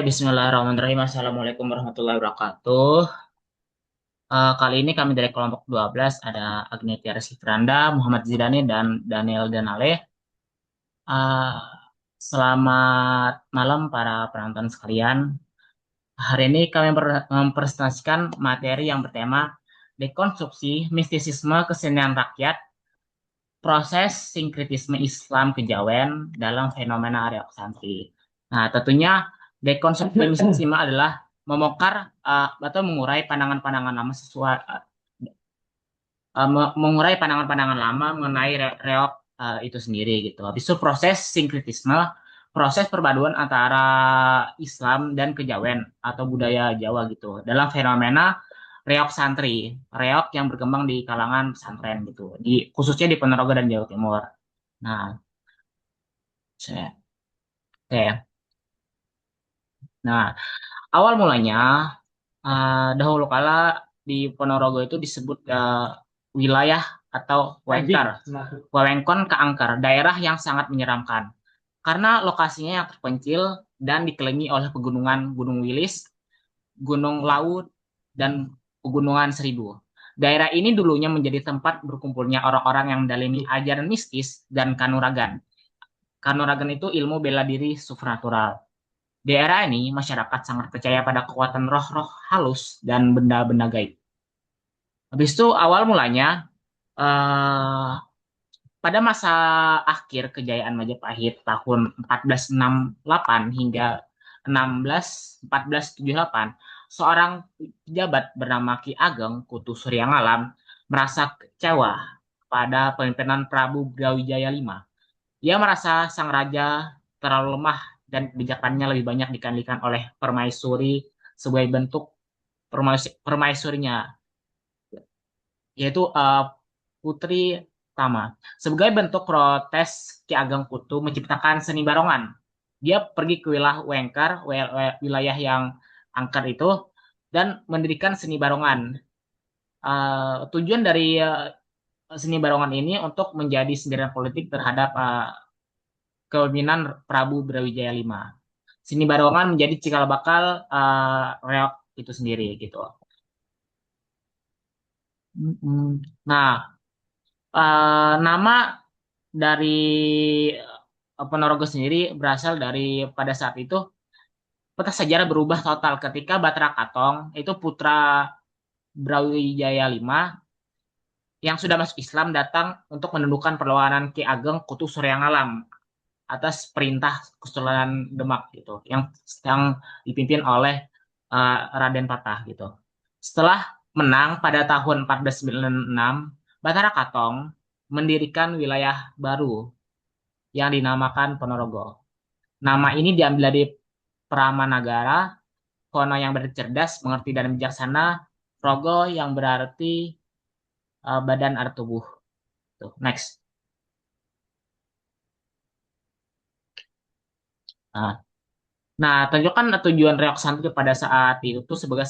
Bismillahirrahmanirrahim. Assalamualaikum warahmatullahi wabarakatuh. Kali ini kami dari kelompok 12 ada Agnetia Resifranda, Muhammad Zidane, dan Daniel Danale. Uh, Selamat malam para penonton sekalian. Hari ini kami mempresentasikan materi yang bertema dekonstruksi mistisisme kesenian rakyat, proses sinkretisme Islam kejawen dalam fenomena reok santri. Nah, tentunya dekonstruksi mistisisme adalah membongkar atau mengurai pandangan-pandangan lama mengurai pandangan-pandangan lama mengenai reok itu sendiri gitu. Habis itu proses sinkretisme, proses perpaduan antara Islam dan kejawen atau budaya Jawa gitu dalam fenomena reok santri, reok yang berkembang di kalangan pesantren gitu, khususnya di Ponorogo dan Jawa Timur. Nah, oke. Nah, awal mulanya dahulu kala di Ponorogo itu disebut wilayah atau Wengkar, Wewengkon Keangker, daerah yang sangat menyeramkan karena lokasinya yang terpencil dan dikelilingi oleh pegunungan Gunung Wilis, Gunung Laut, dan Pegunungan Seribu. Daerah ini dulunya menjadi tempat berkumpulnya orang-orang yang mendalami ajaran mistis dan kanuragan. Kanuragan itu ilmu bela diri supranatural. Di era ini, masyarakat sangat percaya pada kekuatan roh-roh halus dan benda-benda gaib. Habis itu awal mulanya, eh, pada masa akhir kejayaan Majapahit tahun 1468 hingga 1478, seorang pejabat bernama Ki Ageng Kutu Suryangalam merasa kecewa pada pemimpinan Prabu Brawijaya V. Ia merasa sang raja terlalu lemah dan kebijakannya lebih banyak dikendalikan oleh permaisuri sebagai bentuk permaisurinya, yaitu Putri Tama. Sebagai bentuk protes, Ki Ageng Kutu menciptakan seni barongan. Dia pergi ke wilayah Wengkar, wilayah yang angker itu, dan mendirikan seni barongan. Tujuan dari seni barongan ini untuk menjadi sindiran politik terhadap kepemimpinan Prabu Brawijaya V. Seni barongan menjadi cikal bakal reok itu sendiri gitu. Nah, nama dari Ponorogo sendiri berasal dari pada saat itu peta sejarah berubah total ketika Batra Katong itu putra Brawijaya V yang sudah masuk Islam datang untuk menundukkan perlawanan Ki Ageng Kutu Suryangalam atas perintah Kesultanan Demak gitu yang dipimpin oleh Raden Patah gitu. Setelah menang pada tahun 1496, Batara Katong mendirikan wilayah baru yang dinamakan Ponorogo. Nama ini diambil dari Pramanagara, Pono yang berarti cerdas, mengerti dan bijaksana, Rogo yang berarti badan atau tubuh. Tuh, next. Nah, nah, tunjukkan tujuan reok santri pada saat itu tuh sebagai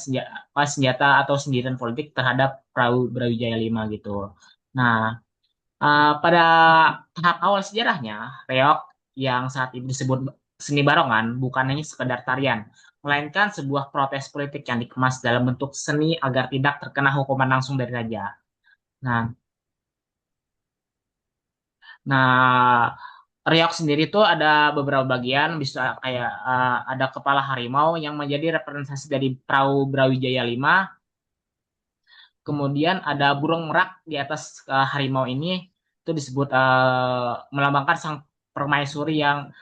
senjata atau sindiran politik terhadap Brawijaya V gitu. Nah, pada tahap awal sejarahnya, reok yang saat ini disebut seni barongan bukan hanya sekedar tarian, melainkan sebuah protes politik yang dikemas dalam bentuk seni agar tidak terkena hukuman langsung dari raja. Nah, nah, reok sendiri itu ada beberapa bagian, bisa kayak ada kepala harimau yang menjadi representasi dari perahu Brawijaya V. Kemudian ada burung merak di atas harimau ini itu disebut melambangkan sang permaisuri yang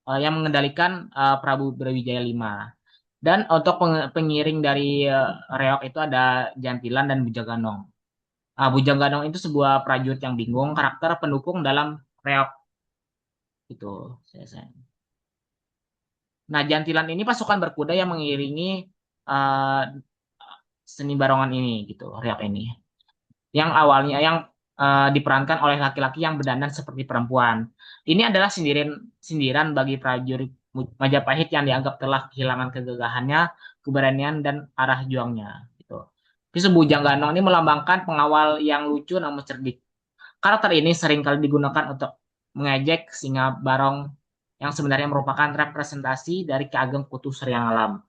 mengendalikan Prabu Brawijaya V. Dan untuk pengiring dari reok itu ada jantilan dan bujaganong. Bujaganong itu sebuah prajurit yang bingung, karakter pendukung dalam reok itu. Saya. Nah, jantilan ini pasukan berkuda yang mengiringi uh, seni barongan ini gitu, reok ini. Yang awalnya yang diperankan oleh laki-laki yang berdandan seperti perempuan. Ini adalah sindiran bagi prajurit Majapahit yang dianggap telah kehilangan kegagahannya, keberanian dan arah juangnya. Gitu. Tapi Bujang Ganong ini melambangkan pengawal yang lucu namun cerdik. Karakter ini seringkali digunakan untuk mengejek singa barong yang sebenarnya merupakan representasi dari Ki Ageng Kutu Seriang Alam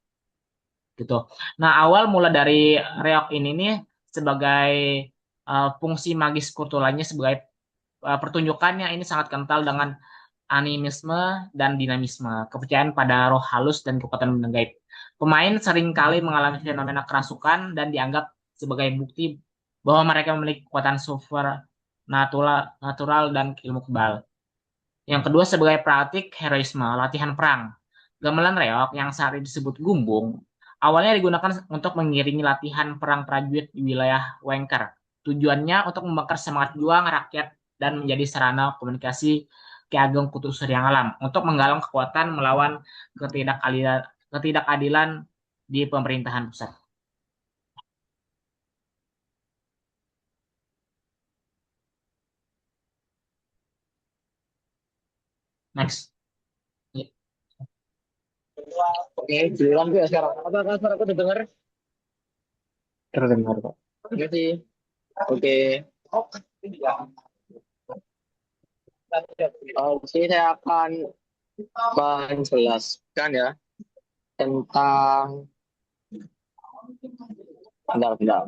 gitu. Nah, awal mula dari reok ini nih sebagai fungsi magis kurtulannya sebagai pertunjukannya ini sangat kental dengan animisme dan dinamisme, kepercayaan pada roh halus dan kekuatan benda gaib. Pemain seringkali mengalami fenomena kerasukan dan dianggap sebagai bukti bahwa mereka memiliki kekuatan super natural dan ilmu kebal. Yang kedua sebagai praktik heroisme, latihan perang. Gamelan reok yang saat ini disebut gumbung, awalnya digunakan untuk mengiringi latihan perang prajurit di wilayah Wengker. Tujuannya untuk membakar semangat juang rakyat dan menjadi sarana komunikasi Ki Ageng Kutu Suryang Alam untuk menggalang kekuatan melawan ketidakadilan di pemerintahan pusat. Next. Oke, giliran gue ya sekarang. Apakah suara aku didengar? Terdengar, Pak. Oke sih. Oke. Di sini saya akan menjelaskan ya tentang bentar.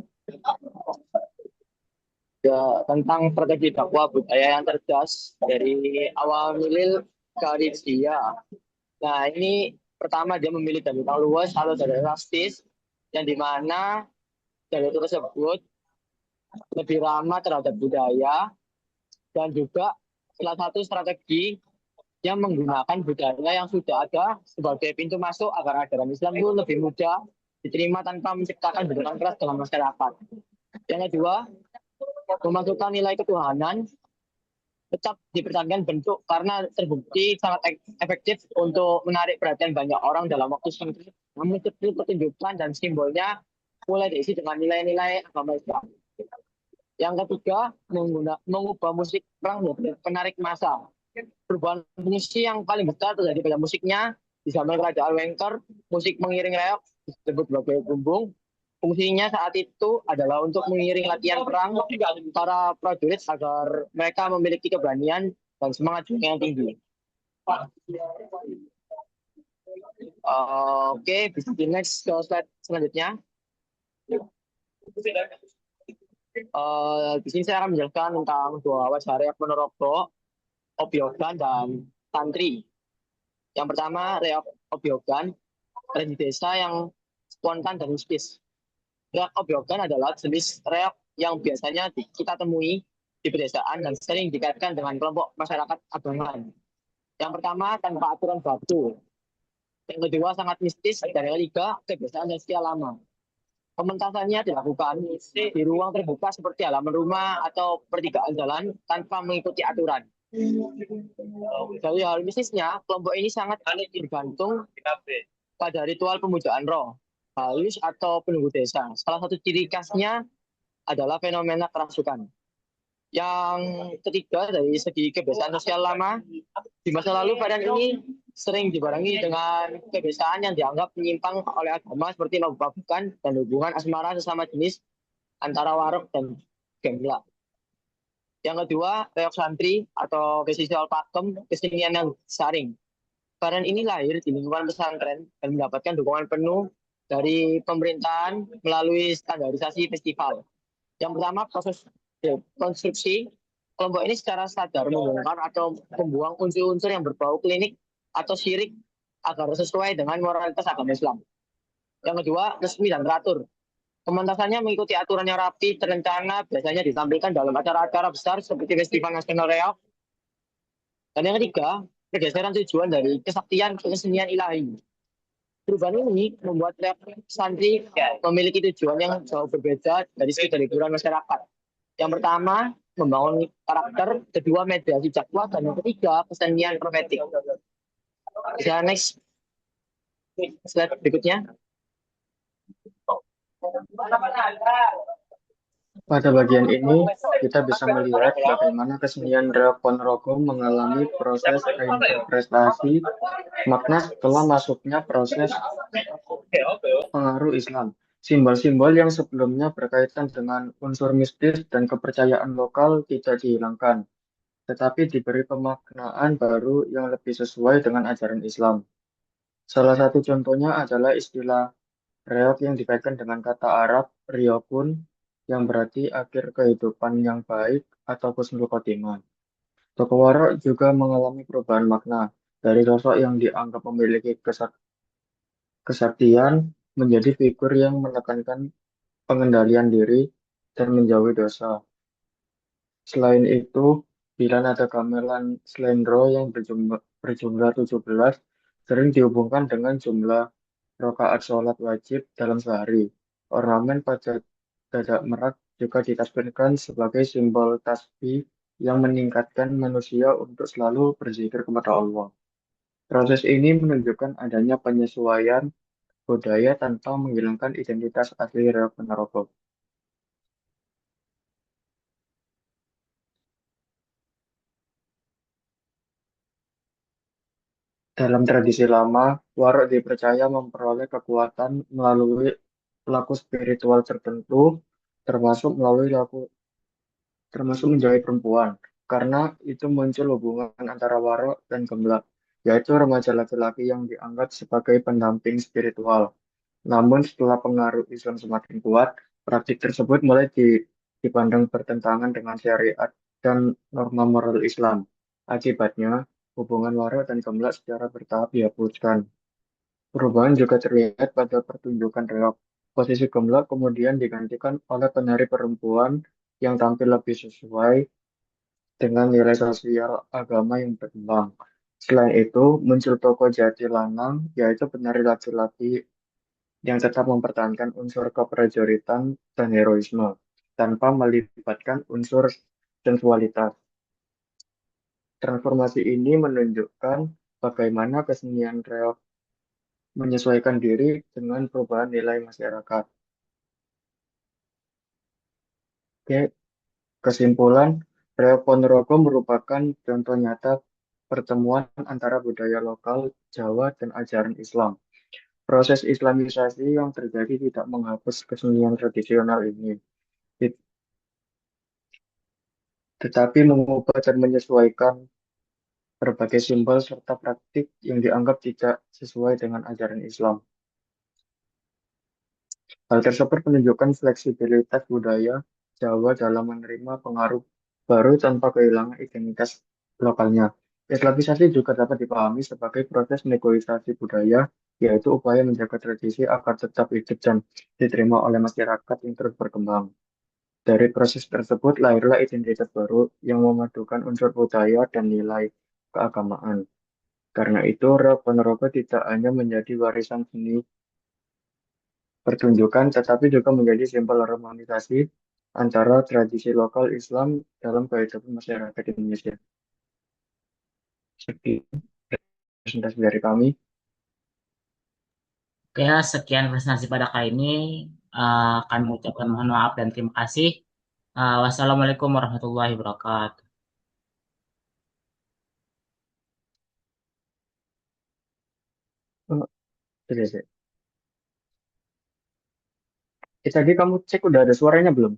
Ya, tentang strategi dakwah budaya yang cerdas dari awal milil ke dia. Nah, ini pertama dia memilih jalur yang luas atau jalur elastis yang dimana jalur tersebut lebih ramah terhadap budaya dan juga salah satu strategi yang menggunakan budaya yang sudah ada sebagai pintu masuk agar ajaran Islam itu lebih mudah diterima tanpa menciptakan benturan keras dalam masyarakat. Yang kedua, memasukkan nilai ketuhanan tetap dipertahankan bentuk karena terbukti sangat efektif untuk menarik perhatian banyak orang dalam waktu singkat. Namun pertunjukan dan simbolnya mulai diisi dengan nilai-nilai agama Islam. Yang ketiga, mengubah musik perang menjadi penarik massa. Perubahan fungsi yang paling besar terjadi pada musiknya di zaman kerajaan Wengker, musik mengiring reok disebut sebagai bumbung. Fungsinya saat itu adalah untuk mengiring latihan perang para prajurit agar mereka memiliki keberanian dan semangat juang yang tinggi. Oke, bisa di next ke slide selanjutnya. Di sini saya akan menjelaskan tentang dua wajah Ponorogo, Obyogan dan Tantri. Yang pertama, reok Obyogan, tradisi desa yang spontan dan mistis. Reok Obyogan adalah jenis reok yang biasanya kita temui di pedesaan dan sering dikaitkan dengan kelompok masyarakat abangan. Yang pertama, tanpa aturan baku. Yang kedua, sangat mistis dan liga kebiasaan dan setia lama. Pementasannya dilakukan di ruang terbuka seperti halaman rumah atau pertigaan jalan tanpa mengikuti aturan. Dari hal mistisnya, kelompok ini sangat bergantung pada ritual pemujaan roh, halus atau penunggu desa. Salah satu ciri khasnya adalah fenomena kerasukan. Yang ketiga, dari segi kebiasaan sosial lama, di masa lalu varian ini sering dibarengi dengan kebiasaan yang dianggap menyimpang oleh agama seperti mabuk-mabukan dan hubungan asmara sesama jenis antara warok dan gembla. Yang kedua, reok santri atau visual pakem, kesenian yang saring. Varian ini lahir di lingkungan pesantren dan mendapatkan dukungan penuh dari pemerintahan melalui standarisasi festival. Yang pertama, proses konstruksi. Kelompok ini secara sadar membongkar atau membuang unsur-unsur yang berbau klinik atau syirik agar sesuai dengan moralitas agama Islam. Yang kedua, resmi dan teratur. Pementasannya mengikuti aturan yang rapi, terencana, biasanya ditampilkan dalam acara-acara besar seperti Festival Nasional Reok. Dan yang ketiga, pergeseran tujuan dari kesaktian ke kesenian ilahi. Perubahan ini membuat reok santri memiliki tujuan yang jauh berbeda dari sekedar hiburan masyarakat. Yang pertama, membangun karakter, kedua, mediasi dakwah, dan yang ketiga, kesenian profetik. Bisa next slide berikutnya. Pada bagian ini, kita bisa melihat bagaimana kesenian reok Ponorogo mengalami proses reinterpretasi makna setelah masuknya proses pengaruh Islam. Simbol-simbol yang sebelumnya berkaitan dengan unsur mistis dan kepercayaan lokal tidak dihilangkan. tetapi diberi pemaknaan baru yang lebih sesuai dengan ajaran Islam. Salah satu contohnya adalah istilah reog yang dikaitkan dengan kata Arab riokun yang berarti akhir kehidupan yang baik atau husnul khotimah. Toko Warok juga mengalami perubahan makna dari sosok yang dianggap memiliki kesaktian menjadi figur yang menekankan pengendalian diri dan menjauhi dosa. Selain itu, bila nada gamelan slendro yang berjumlah 17 sering dihubungkan dengan jumlah rakaat sholat wajib dalam sehari. Ornamen pada dada merak juga ditasbihkan sebagai simbol tasbih yang meningkatkan manusia untuk selalu berzikir kepada Allah. Proses ini menunjukkan adanya penyesuaian budaya tanpa menghilangkan identitas asli Reok Ponorogo. Dalam tradisi lama, warok dipercaya memperoleh kekuatan melalui laku spiritual tertentu, termasuk melalui laku termasuk menjauhi perempuan, karena itu muncul hubungan antara warok dan gemblak, yaitu remaja laki-laki yang dianggap sebagai pendamping spiritual. Namun setelah pengaruh Islam semakin kuat, praktik tersebut mulai dipandang bertentangan dengan syariat dan norma moral Islam. Akibatnya, hubungan waro dan gemblak secara bertahap dihapuskan. Perubahan juga terlihat pada pertunjukan reok. Posisi gemblak kemudian digantikan oleh penari perempuan yang tampil lebih sesuai dengan nilai sosial agama yang berkembang. Selain itu, muncul tokoh jati lanang, yaitu penari laki-laki yang tetap mempertahankan unsur keprajuritan dan heroisme tanpa melibatkan unsur sensualitas. Transformasi ini menunjukkan bagaimana kesenian reok menyesuaikan diri dengan perubahan nilai masyarakat. Oke, kesimpulan, reok Ponorogo merupakan contoh nyata pertemuan antara budaya lokal Jawa dan ajaran Islam. Proses Islamisasi yang terjadi tidak menghapus kesenian tradisional ini, tetapi mengubah dan menyesuaikan berbagai simbol serta praktik yang dianggap tidak sesuai dengan ajaran Islam. Hal tersebut menunjukkan fleksibilitas budaya Jawa dalam menerima pengaruh baru tanpa kehilangan identitas lokalnya. Islamisasi juga dapat dipahami sebagai proses negosiasi budaya, yaitu upaya menjaga tradisi agar tetap hidup dan diterima oleh masyarakat yang terus berkembang. Dari proses tersebut lahirlah identitas baru yang memadukan unsur budaya dan nilai keagamaan. Karena itu, Rock Ponorogo tidak hanya menjadi warisan seni pertunjukan, tetapi juga menjadi simbol harmonisasi antara tradisi lokal Islam dalam kehidupan masyarakat Indonesia. Sekian presentasi dari kami. Oke, sekian presentasi pada kali ini. Kami ucapkan mohon maaf dan terima kasih. Wassalamualaikum warahmatullahi wabarakatuh. Oh, tadi kamu cek udah ada suaranya belum?